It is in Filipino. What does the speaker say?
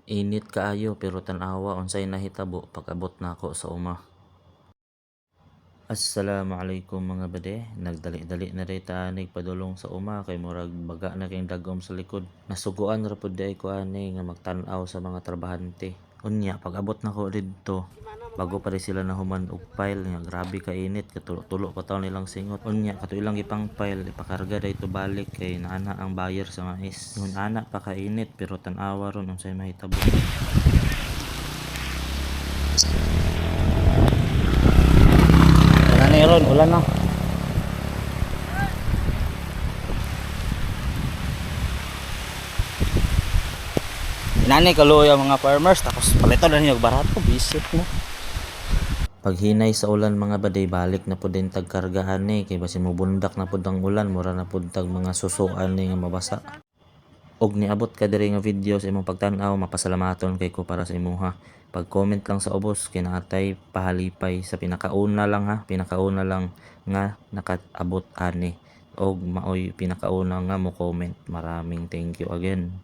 Init kaayo pero tan-awa unsay nahitabo pag-abot nako sa uma. Assalamualaikum mga bade, nagdali-dali na ray ta anig padulong sa uma kay murag baga na kayong dagom sa likod. Nasuguan ra pud day ko ani nga magtan-aw sa mga trabahante. Unya pag-abot nako didto, bago pa rin sila nahuman og pile nga grabe ka init katulo pa taon nilang singot. Unya kato ilang ipang pile ipakarga dayto balik kay naana ang buyer sa mais. Ngun ana pa ka init pero tan-awa ron unsay mahitabo. Ron, ulan na. Nani kaluoy ang mga farmers tapos palito na niyo barato bisit mo. Paghinay sa ulan mga baday balik na pud din tagkargahan ni kay basin mo bundak na pud ang ulan mura na pud tag mga susuan ni nga mabasa. Og niabot ka diri nga video sa imong pagtan-aw mapasalamaton kay ko para sa imuha. Pag-comment lang sa ubos kinatay pahalipay sa pinakauna lang ha, pinakauna lang nga nakaabot ani og maoy pinakauna nga mo comment. Maraming thank you again.